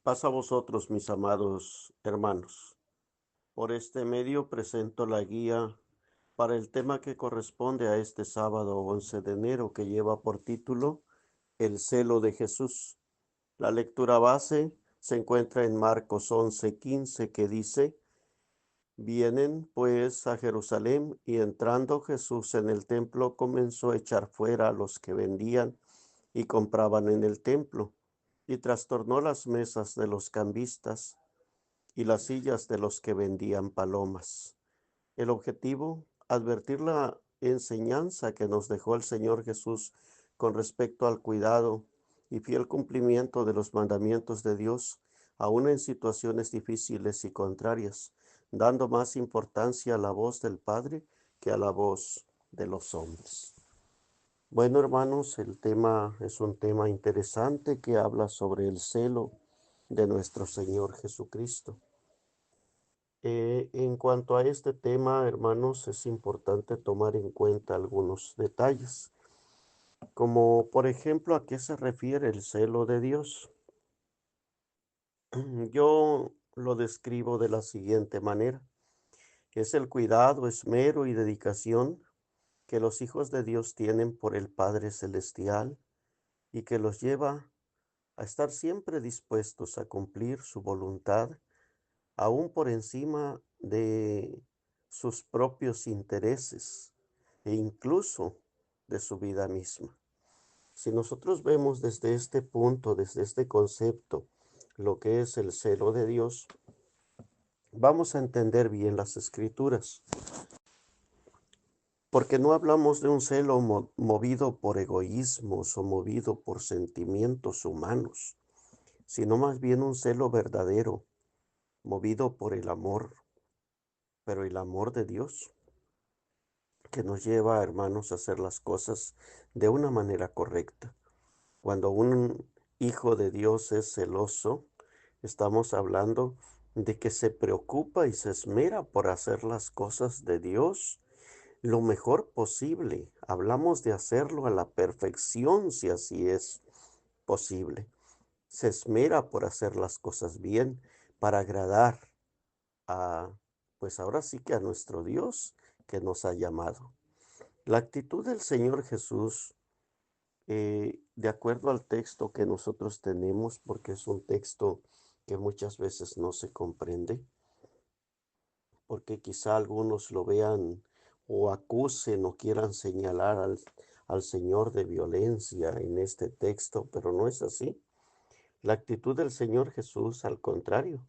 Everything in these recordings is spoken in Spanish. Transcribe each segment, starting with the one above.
Paz a vosotros, mis amados hermanos. Por este medio presento la guía para el tema que corresponde a este sábado 11 de enero, que lleva por título El celo de Jesús. La lectura base se encuentra en Marcos 11:15, que dice: Vienen pues a Jerusalén, y entrando Jesús en el templo comenzó a echar fuera a los que vendían y compraban en el templo, y trastornó las mesas de los cambistas y las sillas de los que vendían palomas. El objetivo: advertir la enseñanza que nos dejó el Señor Jesús con respecto al cuidado y fiel cumplimiento de los mandamientos de Dios, aun en situaciones difíciles y contrarias, dando más importancia a la voz del Padre que a la voz de los hombres. Bueno, hermanos, el tema es un tema interesante que habla sobre el celo de nuestro Señor Jesucristo. En cuanto a este tema, hermanos, es importante tomar en cuenta algunos detalles, como por ejemplo, ¿a qué se refiere el celo de Dios? Yo lo describo de la siguiente manera: es el cuidado, esmero y dedicación que los hijos de Dios tienen por el Padre Celestial, y que los lleva a estar siempre dispuestos a cumplir su voluntad, aún por encima de sus propios intereses e incluso de su vida misma. Si nosotros vemos desde este punto, desde este concepto, lo que es el celo de Dios, vamos a entender bien las escrituras, porque no hablamos de un celo movido por egoísmos o movido por sentimientos humanos, sino más bien un celo verdadero, movido por el amor, pero el amor de Dios, que nos lleva, hermanos, a hacer las cosas de una manera correcta. Cuando un hijo de Dios es celoso, estamos hablando de que se preocupa y se esmera por hacer las cosas de Dios lo mejor posible. Hablamos de hacerlo a la perfección, si así es posible. Se esmera por hacer las cosas bien, para agradar a, pues ahora sí que a nuestro Dios que nos ha llamado. La actitud del Señor Jesús, de acuerdo al texto que nosotros tenemos, porque es un texto que muchas veces no se comprende, porque quizá algunos lo vean o acusen o quieran señalar al Señor de violencia en este texto, pero no es así. La actitud del Señor Jesús, al contrario,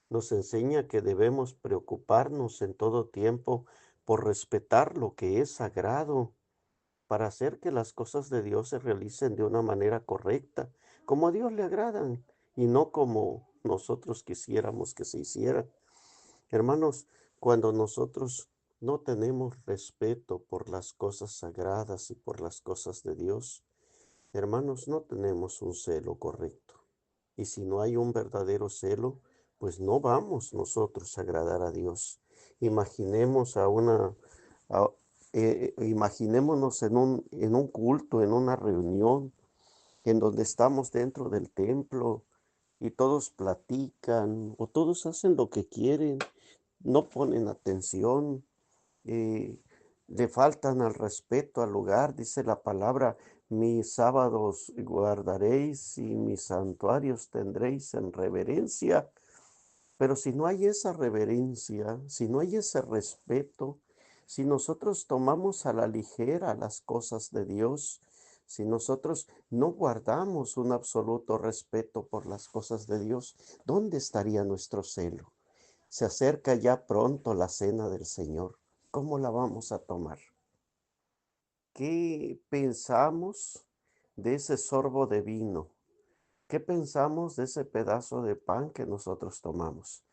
nos enseña que debemos preocuparnos en todo tiempo por respetar lo que es sagrado, para hacer que las cosas de Dios se realicen de una manera correcta, como a Dios le agradan, y no como nosotros quisiéramos que se hiciera. Hermanos, cuando nosotros no tenemos respeto por las cosas sagradas y por las cosas de Dios, hermanos, no tenemos un celo correcto. Y si no hay un verdadero celo, pues no vamos nosotros a agradar a Dios. Imaginemos a- imaginémonos en un culto, en una reunión, en donde estamos dentro del templo y todos platican o todos hacen lo que quieren, no ponen atención, eh, le faltan al respeto al lugar. Dice la palabra: mis sábados guardaréis y mis santuarios tendréis en reverencia. Pero si no hay esa reverencia, si no hay ese respeto, si nosotros tomamos a la ligera las cosas de Dios, si nosotros no guardamos un absoluto respeto por las cosas de Dios, ¿dónde estaría nuestro celo? Se acerca ya pronto la cena del Señor. ¿Cómo la vamos a tomar? ¿Qué pensamos de ese sorbo de vino? ¿Qué pensamos de ese pedazo de pan que nosotros tomamos?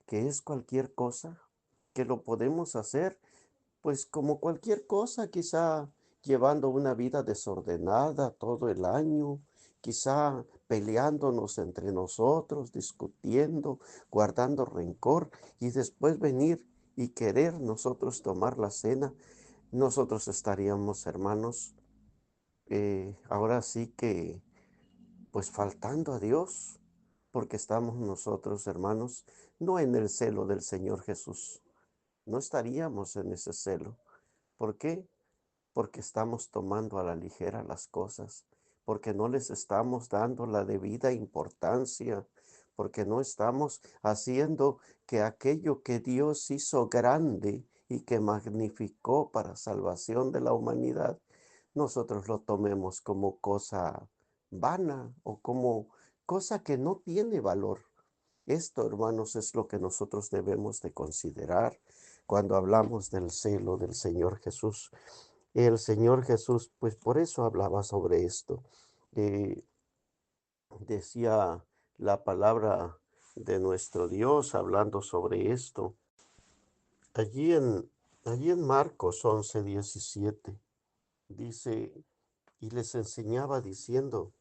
¿Que es cualquier cosa? ¿Que lo podemos hacer? Pues como cualquier cosa, quizá llevando una vida desordenada todo el año, quizá peleándonos entre nosotros, discutiendo, guardando rencor, y después venir y querer nosotros tomar la cena. Nosotros estaríamos, hermanos, ahora sí que, pues faltando a Dios, porque estamos nosotros, hermanos, no en el celo del Señor Jesús. No estaríamos en ese celo. ¿Por qué? Porque estamos tomando a la ligera las cosas, porque no les estamos dando la debida importancia, porque no estamos haciendo que aquello que Dios hizo grande y que magnificó para salvación de la humanidad, nosotros lo tomemos como cosa vana o como cosa que no tiene valor. Esto, hermanos, es lo que nosotros debemos de considerar cuando hablamos del celo del Señor Jesús. El Señor Jesús, pues por eso hablaba sobre esto. Eh, Decía la palabra de nuestro Dios hablando sobre esto. Allí en, allí en Marcos 11:17 dice, y les enseñaba diciendo,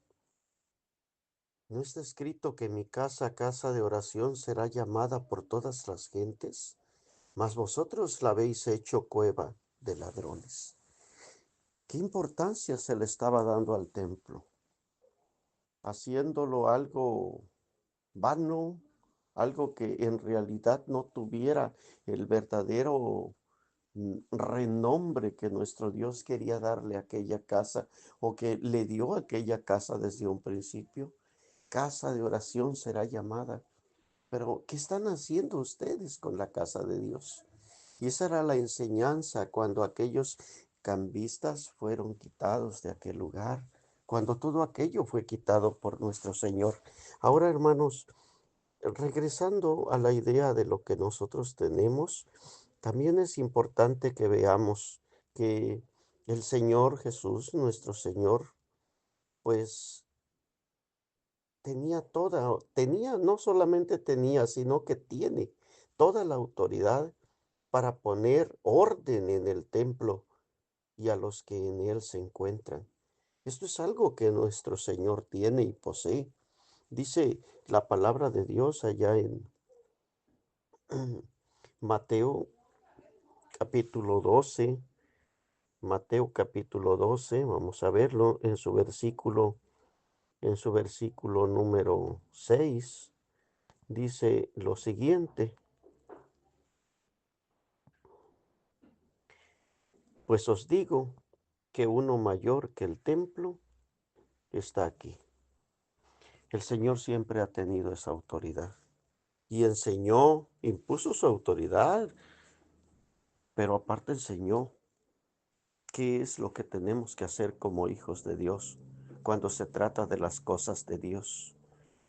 ¿no está escrito que mi casa, casa de oración, será llamada por todas las gentes? Mas vosotros la habéis hecho cueva de ladrones. ¿Qué importancia se le estaba dando al templo? Haciéndolo algo vano, algo que en realidad no tuviera el verdadero renombre que nuestro Dios quería darle a aquella casa o que le dio a aquella casa desde un principio. Casa de oración será llamada. Pero, ¿qué están haciendo ustedes con la casa de Dios? Y esa era la enseñanza cuando aquellos cambistas fueron quitados de aquel lugar, cuando todo aquello fue quitado por nuestro Señor. Ahora, hermanos, regresando a la idea de lo que nosotros tenemos, también es importante que veamos que el Señor Jesús, nuestro Señor, pues tenía, no solamente tenía, sino que tiene toda la autoridad para poner orden en el templo y a los que en él se encuentran. Esto es algo que nuestro Señor tiene y posee. Dice la palabra de Dios allá en Mateo capítulo 12, Mateo capítulo 12, vamos a verlo en su versículo número 6, dice lo siguiente, pues os digo que uno mayor que el templo está aquí. El Señor siempre ha tenido esa autoridad y enseñó, impuso su autoridad, pero aparte enseñó qué es lo que tenemos que hacer como hijos de Dios cuando se trata de las cosas de Dios.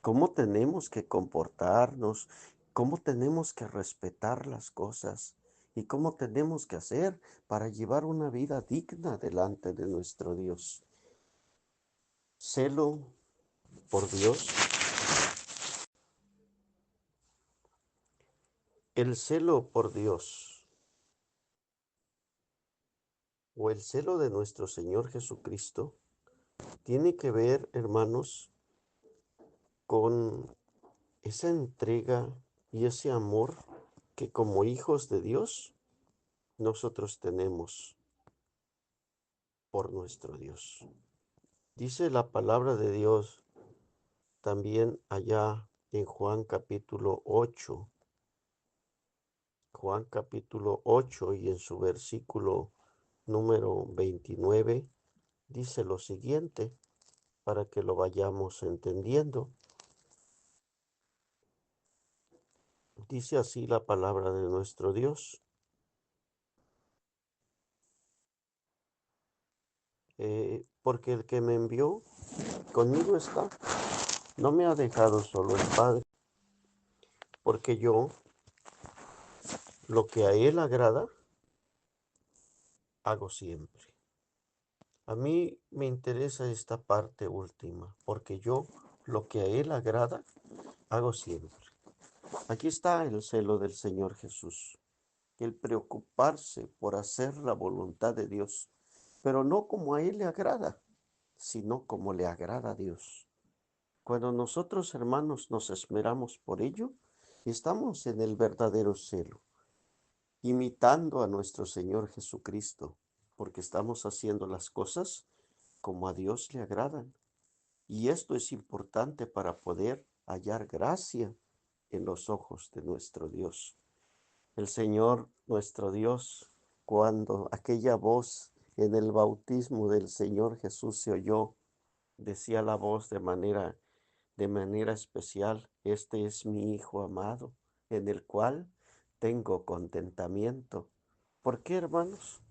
Cómo tenemos que comportarnos, cómo tenemos que respetar las cosas y cómo tenemos que hacer para llevar una vida digna delante de nuestro Dios. Celo por Dios. El celo por Dios o el celo de nuestro Señor Jesucristo tiene que ver, hermanos, con esa entrega y ese amor que como hijos de Dios nosotros tenemos por nuestro Dios. Dice la palabra de Dios también allá en Juan capítulo 8, Juan capítulo 8 y en su versículo número 29, dice lo siguiente para que lo vayamos entendiendo. Dice así la palabra de nuestro Dios. Porque el que me envió conmigo está, no me ha dejado solo el Padre, porque yo lo que a Él agrada, hago siempre. A mí me interesa esta parte última, porque yo lo que a Él agrada, hago siempre. Aquí está el celo del Señor Jesús, el preocuparse por hacer la voluntad de Dios, pero no como a Él le agrada, sino como le agrada a Dios. Cuando nosotros, hermanos, nos esmeramos por ello, estamos en el verdadero celo, imitando a nuestro Señor Jesucristo, porque estamos haciendo las cosas como a Dios le agradan. Y esto es importante para poder hallar gracia en los ojos de nuestro Dios. El Señor nuestro Dios, cuando aquella voz en el bautismo del Señor Jesús se oyó, decía la voz de manera especial: este es mi Hijo amado, en el cual tengo contentamiento. ¿Por qué, hermanos?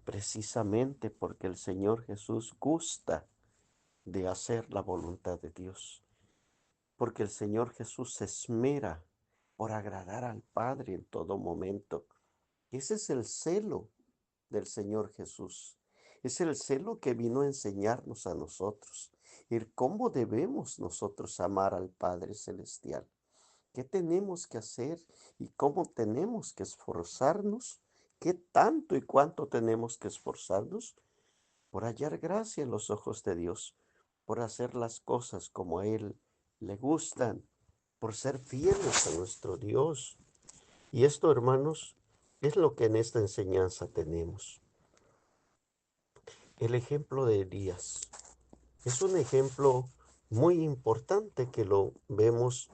Precisamente porque el Señor Jesús gusta de hacer la voluntad de Dios, porque el Señor Jesús se esmera por agradar al Padre en todo momento. Ese es el celo del Señor Jesús. Es el celo que vino a enseñarnos a nosotros, el cómo debemos nosotros amar al Padre Celestial. ¿Qué tenemos que hacer y cómo tenemos que esforzarnos? ¿Qué tanto y cuánto tenemos que esforzarnos por hallar gracia en los ojos de Dios, por hacer las cosas como a Él le gustan, por ser fieles a nuestro Dios? Y esto, hermanos, es lo que en esta enseñanza tenemos. El ejemplo de Elías es un ejemplo muy importante que lo vemos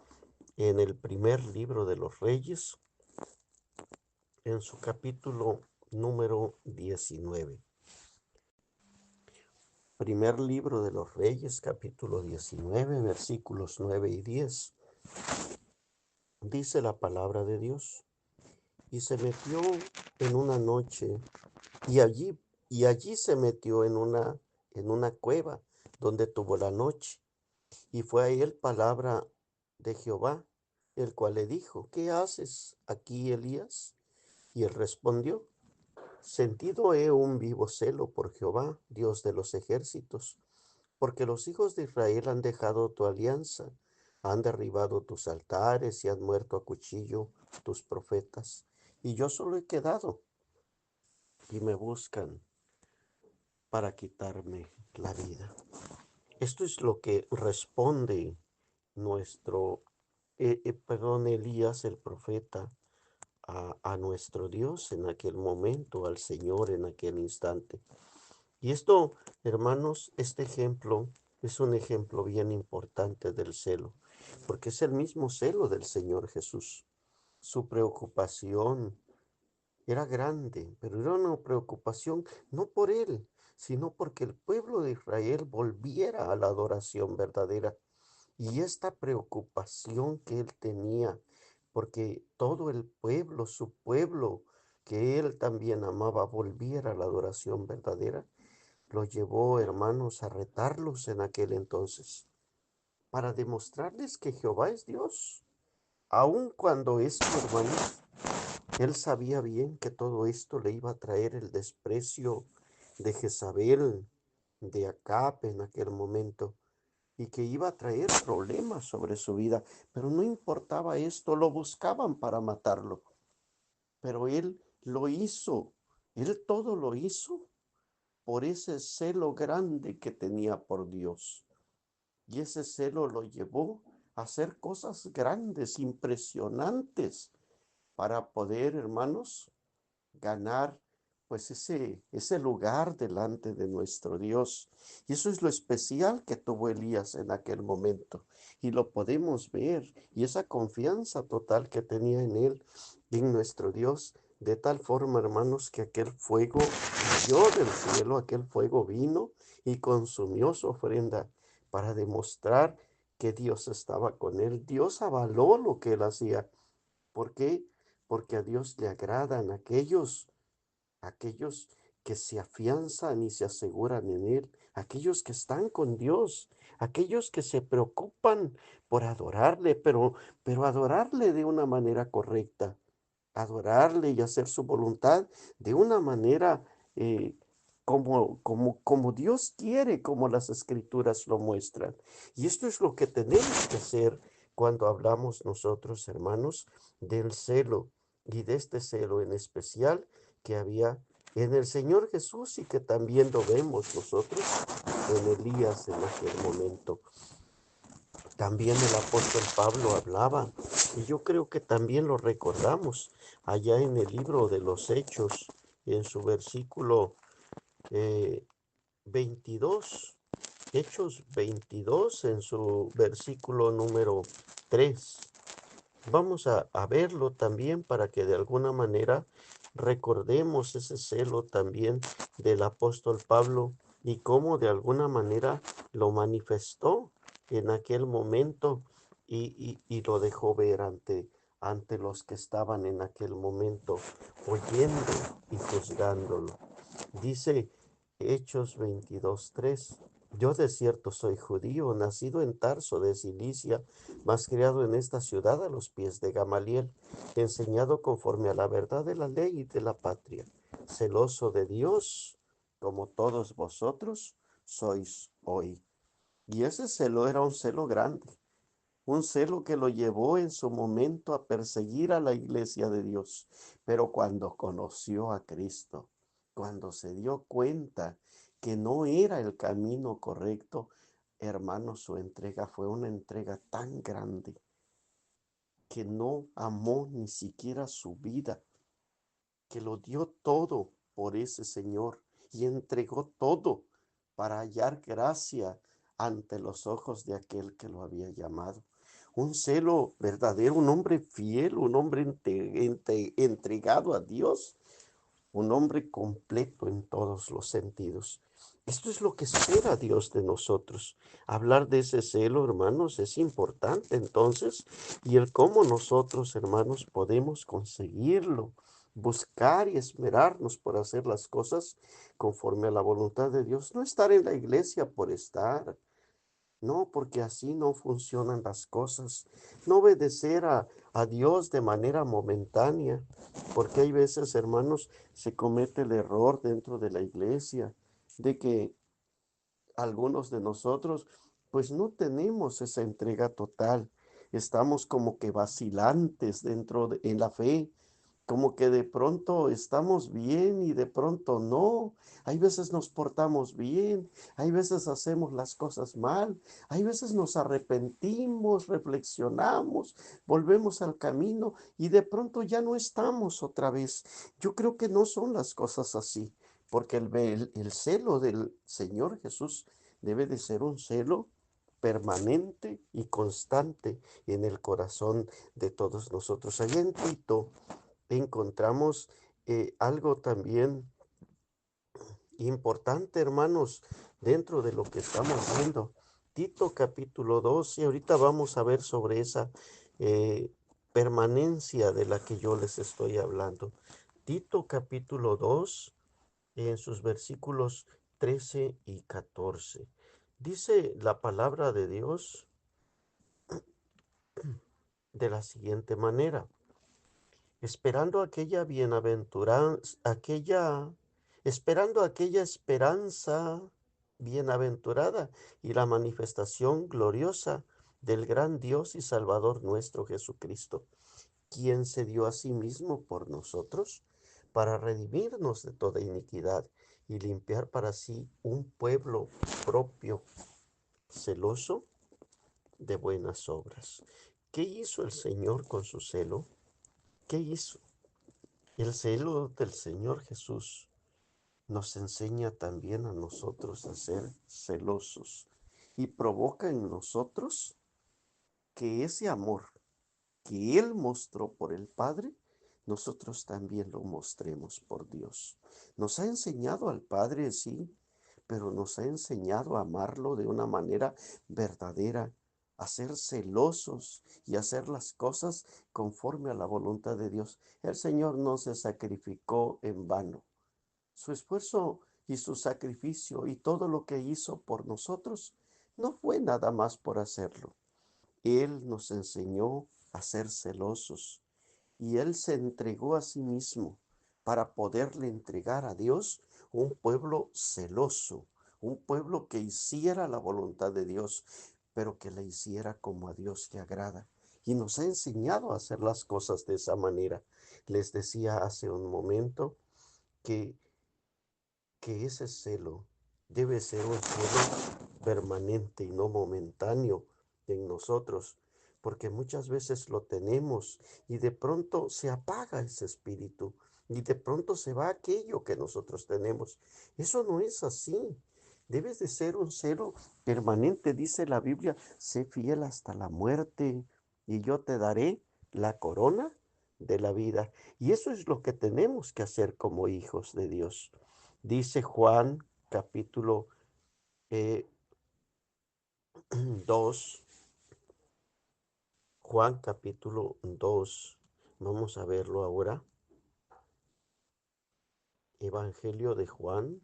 en el primer libro de los Reyes, en su capítulo número 19. Primer libro de los Reyes, capítulo 19, versículos 9 y 10. Dice la palabra de Dios: y se metió en una noche, y allí se metió en una cueva donde tuvo la noche. Y fue a él palabra de Jehová, el cual le dijo: ¿qué haces aquí, Elías? Y él respondió: sentido he un vivo celo por Jehová, Dios de los ejércitos, porque los hijos de Israel han dejado tu alianza, han derribado tus altares y han muerto a cuchillo tus profetas. Y yo solo he quedado, y me buscan para quitarme la vida. Esto es lo que responde Elías el profeta a nuestro Dios en aquel momento, al Señor en aquel instante. Y esto, hermanos, este ejemplo es un ejemplo bien importante del celo, porque es el mismo celo del Señor Jesús. Su preocupación era grande, pero era una preocupación no por él, sino porque el pueblo de Israel volviera a la adoración verdadera. Y esta preocupación que él tenía, porque todo el pueblo, su pueblo, que él también amaba, volviera a la adoración verdadera, lo llevó, hermanos, a retarlos en aquel entonces, para demostrarles que Jehová es Dios. Aun cuando esto, hermanos, él sabía bien que todo esto le iba a traer el desprecio de Jezabel, de Acab en aquel momento, y que iba a traer problemas sobre su vida, pero no importaba esto, lo buscaban para matarlo, pero él lo hizo, él todo lo hizo por ese celo grande que tenía por Dios. Y ese celo lo llevó a hacer cosas grandes, impresionantes, para poder, hermanos, ganar pues ese lugar delante de nuestro Dios. Y eso es lo especial que tuvo Elías en aquel momento. Y lo podemos ver. Y esa confianza total que tenía en él, en nuestro Dios, de tal forma, hermanos, que aquel fuego cayó del cielo, aquel fuego vino y consumió su ofrenda para demostrar que Dios estaba con él. Dios avaló lo que él hacía. ¿Por qué? Porque a Dios le agradan aquellos que se afianzan y se aseguran en Él, aquellos que están con Dios, aquellos que se preocupan por adorarle, pero adorarle de una manera correcta, adorarle y hacer su voluntad de una manera eh, como Dios quiere, como las escrituras lo muestran. Y esto es lo que tenemos que hacer cuando hablamos nosotros, hermanos, del celo y de este celo en especial que había en el Señor Jesús y que también lo vemos nosotros en Elías en aquel momento. También el apóstol Pablo hablaba, y yo creo que también lo recordamos allá en el libro de los Hechos, en su versículo 22, Hechos 22 en su versículo número 3. Vamos a verlo también para que de alguna manera recordemos ese celo también del apóstol Pablo y cómo de alguna manera lo manifestó en aquel momento y lo dejó ver ante los que estaban en aquel momento oyendo y juzgándolo. Dice Hechos 22:3. Yo de cierto soy judío, nacido en Tarso de Cilicia, mas criado en esta ciudad a los pies de Gamaliel, enseñado conforme a la verdad de la ley y de la patria, celoso de Dios, como todos vosotros sois hoy. Y ese celo era un celo grande, un celo que lo llevó en su momento a perseguir a la iglesia de Dios. Pero cuando conoció a Cristo, cuando se dio cuenta que no era el camino correcto, hermano, su entrega fue una entrega tan grande que no amó ni siquiera su vida, que lo dio todo por ese Señor y entregó todo para hallar gracia ante los ojos de aquel que lo había llamado. Un celo verdadero, un hombre fiel, un hombre entregado a Dios, un hombre completo en todos los sentidos. Esto es lo que espera Dios de nosotros. Hablar de ese celo, hermanos, es importante entonces, y el cómo nosotros, hermanos, podemos conseguirlo, buscar y esperarnos por hacer las cosas conforme a la voluntad de Dios. No estar en la iglesia por estar, no, porque así no funcionan las cosas. No obedecer a Dios de manera momentánea, porque hay veces, hermanos, se comete el error dentro de la iglesia de que algunos de nosotros, pues no tenemos esa entrega total. Estamos como que vacilantes en la fe, como que de pronto estamos bien y de pronto no. Hay veces nos portamos bien, hay veces hacemos las cosas mal, hay veces nos arrepentimos, reflexionamos, volvemos al camino y de pronto ya no estamos otra vez. Yo creo que no son las cosas así, porque el celo del Señor Jesús debe de ser un celo permanente y constante en el corazón de todos nosotros. Allá en Tito encontramos algo también importante, hermanos, dentro de lo que estamos viendo. Tito capítulo 2, y ahorita vamos a ver sobre esa permanencia de la que yo les estoy hablando. Tito capítulo 2, en sus versículos 13 y 14. Dice la palabra de Dios de la siguiente manera: esperando aquella bienaventuranza, esperando aquella esperanza bienaventurada y la manifestación gloriosa del gran Dios y Salvador nuestro Jesucristo, quien se dio a sí mismo por nosotros para redimirnos de toda iniquidad y limpiar para sí un pueblo propio, celoso de buenas obras. ¿Qué hizo el Señor con su celo? ¿Qué hizo? El celo del Señor Jesús nos enseña también a nosotros a ser celosos y provoca en nosotros que ese amor que Él mostró por el Padre, nosotros también lo mostremos por Dios. Nos ha enseñado al Padre, sí, pero nos ha enseñado a amarlo de una manera verdadera, a ser celosos y hacer las cosas conforme a la voluntad de Dios. El Señor no se sacrificó en vano. Su esfuerzo y su sacrificio y todo lo que hizo por nosotros no fue nada más por hacerlo. Él nos enseñó a ser celosos y Él se entregó a sí mismo para poderle entregar a Dios un pueblo celoso, un pueblo que hiciera la voluntad de Dios, pero que la hiciera como a Dios le agrada. Y nos ha enseñado a hacer las cosas de esa manera. Les decía hace un momento que ese celo debe ser un celo permanente y no momentáneo en nosotros, porque muchas veces lo tenemos y de pronto se apaga ese espíritu y de pronto se va aquello que nosotros tenemos. Eso no es así. Debes de ser un celo permanente, dice la Biblia, sé fiel hasta la muerte y yo te daré la corona de la vida. Y eso es lo que tenemos que hacer como hijos de Dios. Dice Juan capítulo eh, 2, Juan capítulo 2. Vamos a verlo ahora. Evangelio de Juan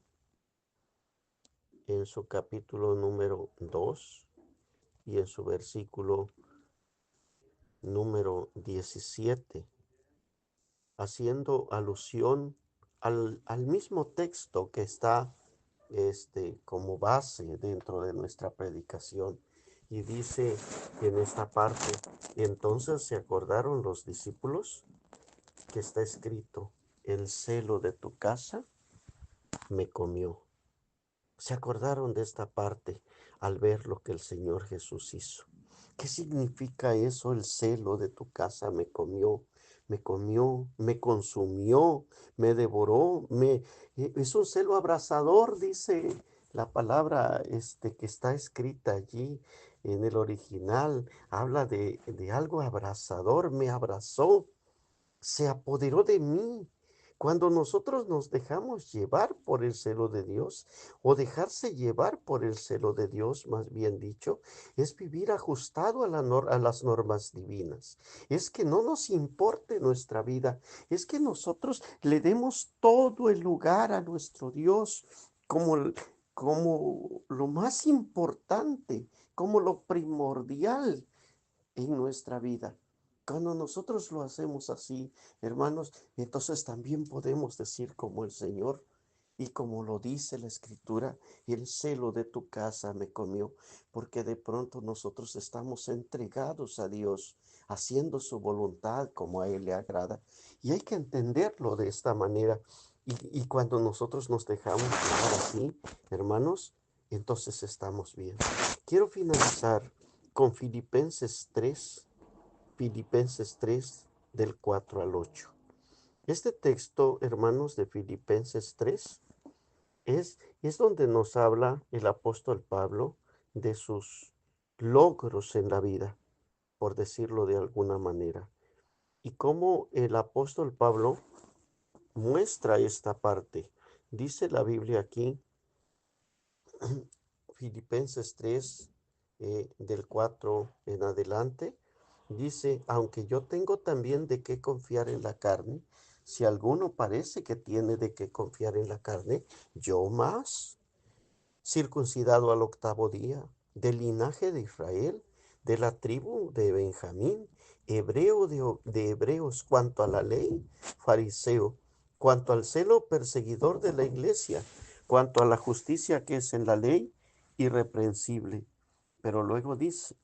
en su capítulo número 2 y en su versículo número 17, haciendo alusión al mismo texto que está como base dentro de nuestra predicación. Y dice en esta parte, entonces se acordaron los discípulos que está escrito, el celo de tu casa me comió. Se acordaron de esta parte al ver lo que el Señor Jesús hizo. ¿Qué significa eso? El celo de tu casa me comió, me consumió, me devoró, es un celo abrasador, dice la palabra que está escrita allí en el original. Habla de algo abrasador, me abrazó, se apoderó de mí. Cuando nosotros nos dejamos llevar por el celo de Dios, o dejarse llevar por el celo de Dios, más bien dicho, es vivir ajustado a las normas divinas. Es que no nos importe nuestra vida, es que nosotros le demos todo el lugar a nuestro Dios como, como lo más importante, como lo primordial en nuestra vida. Cuando nosotros lo hacemos así, hermanos, entonces también podemos decir como el Señor y como lo dice la Escritura, el celo de tu casa me comió, porque de pronto nosotros estamos entregados a Dios, haciendo su voluntad como a Él le agrada. Y hay que entenderlo de esta manera. Y cuando nosotros nos dejamos llevar así, hermanos, entonces estamos bien. Quiero finalizar con Filipenses 3 del 4 al 8. Este texto, hermanos, de Filipenses 3 es donde nos habla el apóstol Pablo de sus logros en la vida, por decirlo de alguna manera. Y cómo el apóstol Pablo muestra esta parte. Dice la Biblia aquí, Filipenses 3, del 4 en adelante, dice, aunque yo tengo también de qué confiar en la carne, si alguno parece que tiene de qué confiar en la carne, yo más, circuncidado al octavo día, del linaje de Israel, de la tribu de Benjamín, hebreo de hebreos, cuanto a la ley, fariseo, cuanto al celo perseguidor de la iglesia, cuanto a la justicia que es en la ley, irreprensible. Pero luego dice,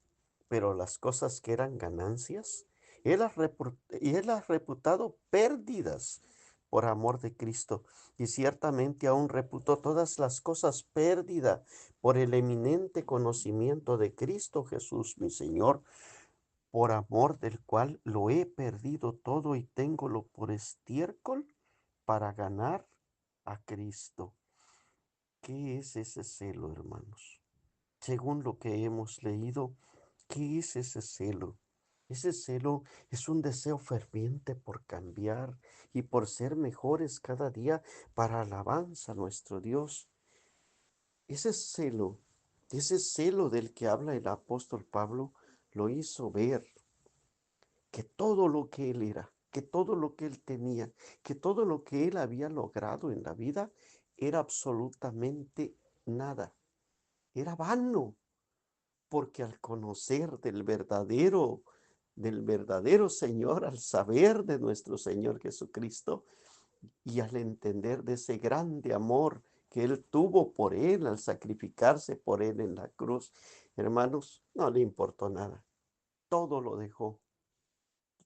pero las cosas que eran ganancias, él las reputado pérdidas por amor de Cristo. Y ciertamente aún reputó todas las cosas pérdida por el eminente conocimiento de Cristo Jesús, mi Señor, por amor del cual lo he perdido todo y téngolo por estiércol para ganar a Cristo. ¿Qué es ese celo, hermanos? Según lo que hemos leído, ¿qué es ese celo? Ese celo es un deseo ferviente por cambiar y por ser mejores cada día para alabanza a nuestro Dios. Ese celo del que habla el apóstol Pablo, lo hizo ver que todo lo que él era, que todo lo que él tenía, que todo lo que él había logrado en la vida era absolutamente nada, era vano, porque al conocer del verdadero Señor, al saber de nuestro Señor Jesucristo y al entender de ese grande amor que Él tuvo por Él, al sacrificarse por Él en la cruz, hermanos, no le importó nada, todo lo dejó,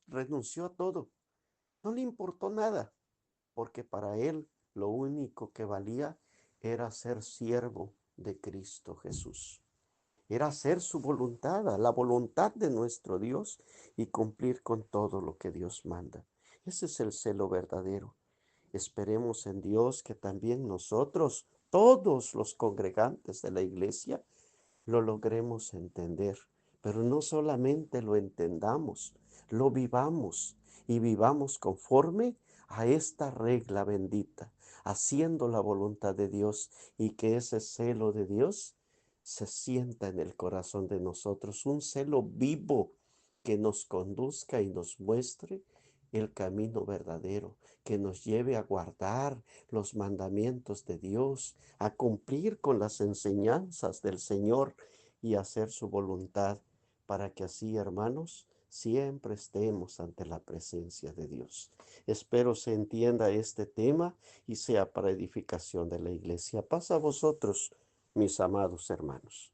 renunció a todo, no le importó nada, porque para Él lo único que valía era ser siervo de Cristo Jesús. Era hacer su voluntad, la voluntad de nuestro Dios y cumplir con todo lo que Dios manda. Ese es el celo verdadero. Esperemos en Dios que también nosotros todos los congregantes de la iglesia lo logremos entender, pero no solamente lo entendamos, lo vivamos y vivamos conforme a esta regla bendita, haciendo la voluntad de Dios y que ese celo de Dios se sienta en el corazón de nosotros, un celo vivo que nos conduzca y nos muestre el camino verdadero, que nos lleve a guardar los mandamientos de Dios, a cumplir con las enseñanzas del Señor y hacer su voluntad, para que así, hermanos, siempre estemos ante la presencia de Dios. Espero se entienda este tema y sea para edificación de la iglesia. Paz a vosotros, mis amados hermanos.